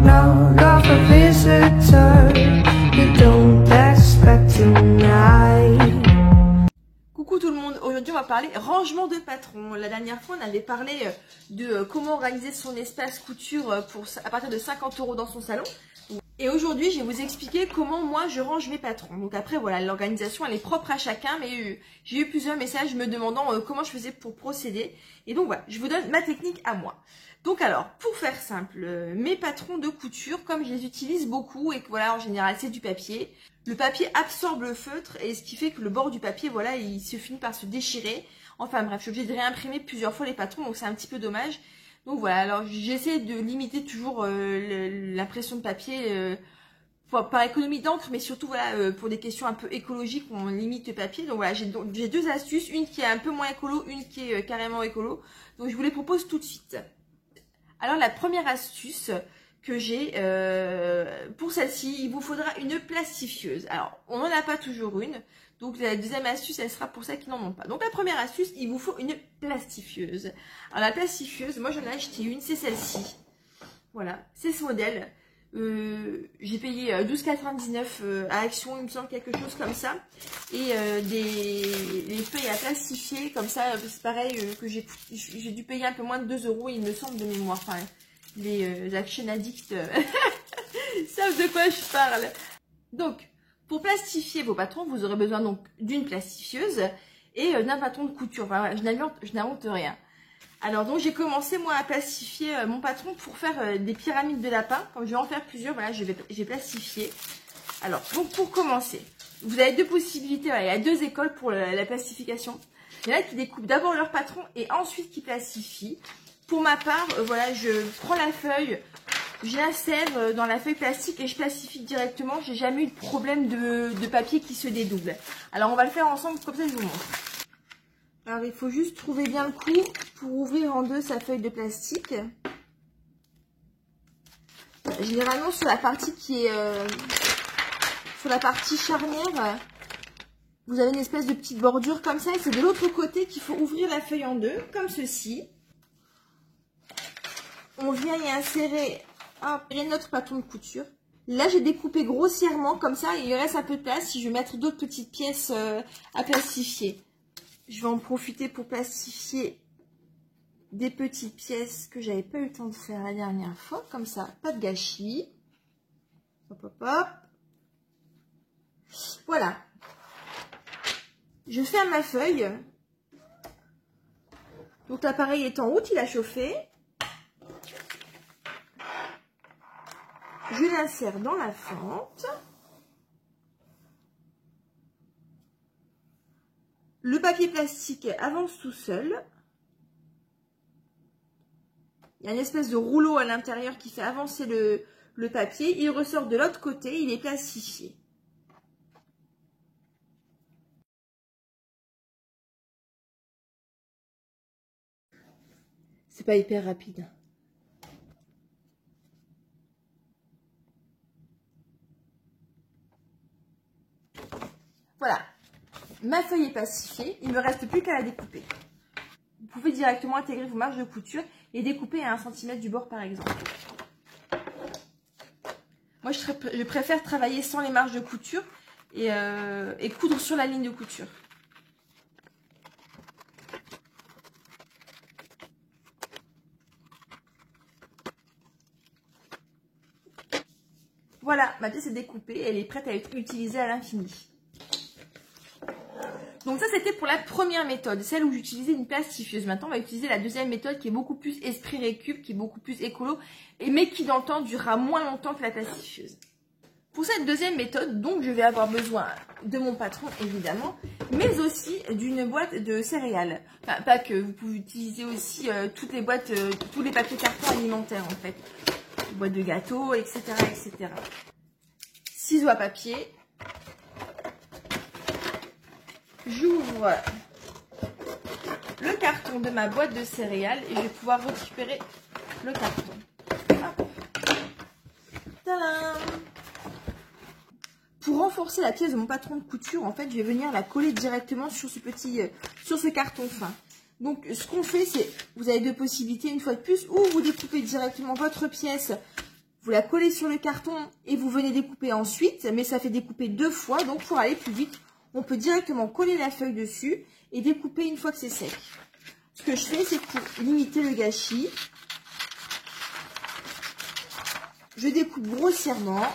Not of a visitor you don't expect tonight. Coucou tout le monde, aujourd'hui on va parler rangement de patron. La dernière fois on avait parlé de comment organiser son espace couture à partir de 50 € dans son salon. Et aujourd'hui je vais vous expliquer comment moi je range mes patrons. Donc après voilà, l'organisation elle est propre à chacun, mais j'ai eu plusieurs messages me demandant comment je faisais pour procéder. Et donc voilà, je vous donne ma technique à moi. Donc alors, pour faire simple, mes patrons de couture, comme je les utilise beaucoup et que voilà, en général c'est du papier, le papier absorbe le feutre et ce qui fait que le bord du papier, voilà, il se finit par se déchirer. Enfin bref, je suis obligée de réimprimer plusieurs fois les patrons, donc c'est un petit peu dommage. Donc voilà, alors j'essaie de limiter toujours l'impression de papier par économie d'encre, mais surtout voilà, pour des questions un peu écologiques, on limite le papier. Donc voilà, j'ai deux astuces, une qui est un peu moins écolo, une qui est carrément écolo. Donc je vous les propose tout de suite. Alors la première astuce que j'ai pour celle-ci, il vous faudra une plastifieuse. Alors on n'en a pas toujours une, donc la deuxième astuce elle sera pour celles qui n'en ont pas. Donc la première astuce, il vous faut une plastifieuse. Alors la plastifieuse, moi j'en ai acheté une, c'est celle-ci. Voilà, c'est ce modèle. J'ai payé 12,99 à Action, il me semble, quelque chose comme ça. Et les feuilles à plastifier, comme ça, c'est pareil que j'ai dû payer un peu moins de 2 €, il me semble, de mémoire. Enfin, les Action Addicts savent de quoi je parle. Donc, pour plastifier vos patrons, vous aurez besoin donc d'une plastifieuse et d'un patron de couture. Enfin, voilà, je n'invente rien. Alors donc j'ai commencé moi à plastifier mon patron pour faire des pyramides de lapin. Comme je vais en faire plusieurs, voilà, j'ai plastifié. Alors donc pour commencer, vous avez deux possibilités, voilà, il y a deux écoles pour la plastification. Il y en a qui découpent d'abord leur patron et ensuite qui plastifient. Pour ma part, voilà, je prends la feuille, je la serre dans la feuille plastique et je plastifie directement. J'ai jamais eu de problème de papier qui se dédouble. Alors on va le faire ensemble, comme ça je vous montre. Alors il faut juste trouver bien le coup pour ouvrir en deux sa feuille de plastique. Généralement sur la partie qui est sur la partie charnière, vous avez une espèce de petite bordure comme ça et c'est de l'autre côté qu'il faut ouvrir la feuille en deux, comme ceci. On vient y insérer notre patron de couture. Là j'ai découpé grossièrement comme ça et il reste un peu de place si je veux mettre d'autres petites pièces à plastifier. Je vais en profiter pour plastifier des petites pièces que j'avais pas eu le temps de faire la dernière fois. Comme ça, pas de gâchis. Hop, hop, hop. Voilà. Je ferme ma feuille. Donc l'appareil est en route, il a chauffé. Je l'insère dans la fente. Le papier plastique avance tout seul. Il y a une espèce de rouleau à l'intérieur qui fait avancer le papier. Il ressort de l'autre côté, il est plastifié. C'est pas hyper rapide. Voilà. Ma feuille est plastifiée, il ne me reste plus qu'à la découper. Vous pouvez directement intégrer vos marges de couture et découper à 1 cm du bord par exemple. Moi je préfère travailler sans les marges de couture et coudre sur la ligne de couture. Voilà, ma pièce est découpée, elle est prête à être utilisée à l'infini. Donc ça c'était pour la première méthode, celle où j'utilisais une plastifieuse. Maintenant on va utiliser la deuxième méthode qui est beaucoup plus esprit récup, qui est beaucoup plus écolo, mais qui dans le temps durera moins longtemps que la plastifieuse. Pour cette deuxième méthode, donc je vais avoir besoin de mon patron évidemment, mais aussi d'une boîte de céréales. Enfin pas que, vous pouvez utiliser aussi toutes les boîtes, tous les papiers cartons alimentaires en fait. Boîte de gâteaux, etc. etc. Ciseaux à papier. J'ouvre le carton de ma boîte de céréales et je vais pouvoir récupérer le carton. Hop. Tadam! Pour renforcer la pièce de mon patron de couture, en fait, je vais venir la coller directement sur ce carton fin. Donc, ce qu'on fait, c'est, vous avez deux possibilités, une fois de plus, ou vous découpez directement votre pièce vous la collez sur le carton et vous venez découper ensuite, mais ça fait découper 2 fois, donc pour aller plus vite, on peut directement coller la feuille dessus et découper une fois que c'est sec. Ce que je fais, c'est pour limiter le gâchis, je découpe grossièrement.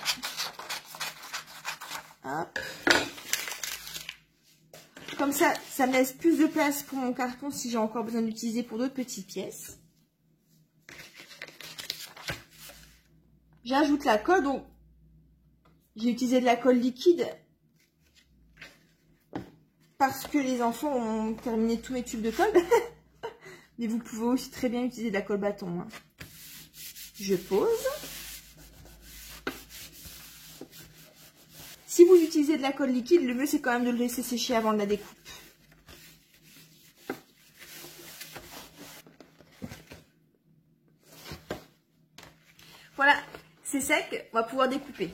Hop. Comme ça, ça me laisse plus de place pour mon carton si j'ai encore besoin d'utiliser pour d'autres petites pièces. J'ajoute la colle, donc j'ai utilisé de la colle liquide parce que les enfants ont terminé tous mes tubes de colle. Mais vous pouvez aussi très bien utiliser de la colle bâton. Hein. Je pose. Si vous utilisez de la colle liquide, le mieux c'est quand même de le laisser sécher avant de la découpe. Voilà, c'est sec, on va pouvoir découper.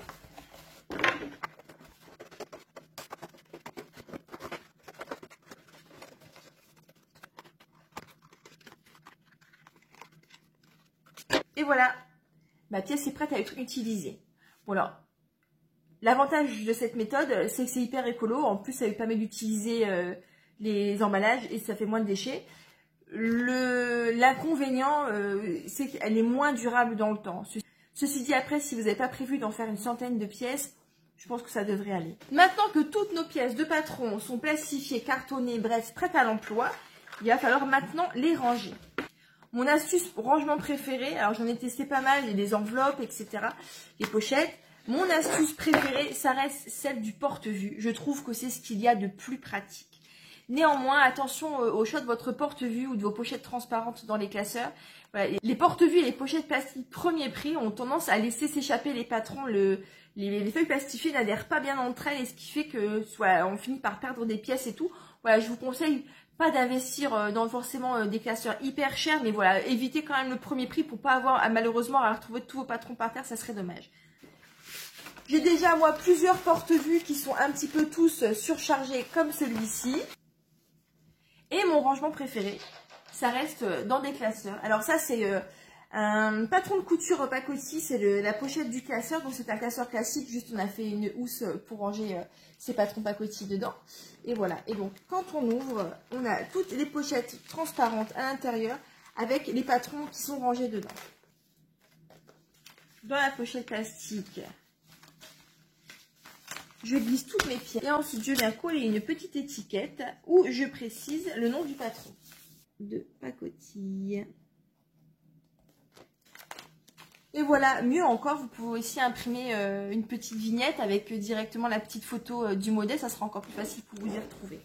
Et voilà, ma pièce est prête à être utilisée. Bon alors, l'avantage de cette méthode, c'est que c'est hyper écolo. En plus, ça lui permet d'utiliser les emballages et ça fait moins de déchets. L'inconvénient, c'est qu'elle est moins durable dans le temps. Ceci dit, après, si vous n'avez pas prévu d'en faire une centaine de pièces, je pense que ça devrait aller. Maintenant que toutes nos pièces de patron sont plastifiées, cartonnées, bref, prêtes à l'emploi, il va falloir maintenant les ranger. Mon astuce rangement préférée, alors j'en ai testé pas mal, j'ai des enveloppes, etc., les pochettes. Mon astuce préférée, ça reste celle du porte-vue. Je trouve que c'est ce qu'il y a de plus pratique. Néanmoins, attention au choix de votre porte-vue ou de vos pochettes transparentes dans les classeurs. Voilà, les porte-vue et les pochettes plastiques premier prix ont tendance à laisser s'échapper les patrons. Les feuilles plastifiées n'adhèrent pas bien entre elles et ce qui fait que on finit par perdre des pièces et tout. Voilà, je vous conseille pas d'investir dans forcément des classeurs hyper chers, mais voilà, évitez quand même le premier prix pour pas avoir malheureusement à retrouver tous vos patrons par terre, ça serait dommage. J'ai déjà moi plusieurs porte-vues qui sont un petit peu tous surchargés comme celui-ci. Et mon rangement préféré, ça reste dans des classeurs. Alors ça c'est un patron de couture Pacotti, c'est la pochette du classeur. Donc c'est un classeur classique, juste on a fait une housse pour ranger ces patrons Pacotti dedans. Et voilà, et donc quand on ouvre, on a toutes les pochettes transparentes à l'intérieur avec les patrons qui sont rangés dedans. Dans la pochette plastique, je glisse toutes mes pièces et ensuite je viens coller une petite étiquette où je précise le nom du patron de Pacotti. Et voilà, mieux encore, vous pouvez aussi imprimer une petite vignette avec directement la petite photo du modèle, ça sera encore plus facile pour vous y retrouver.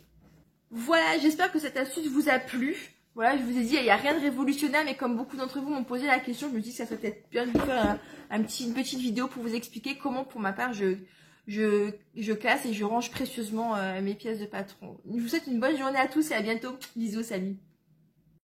Voilà, j'espère que cette astuce vous a plu. Voilà, je vous ai dit, il n'y a rien de révolutionnaire, mais comme beaucoup d'entre vous m'ont posé la question, je me dis que ça serait peut-être bien de vous faire une petite vidéo pour vous expliquer comment, pour ma part, je classe et je range précieusement mes pièces de patron. Je vous souhaite une bonne journée à tous et à bientôt. Bisous, salut.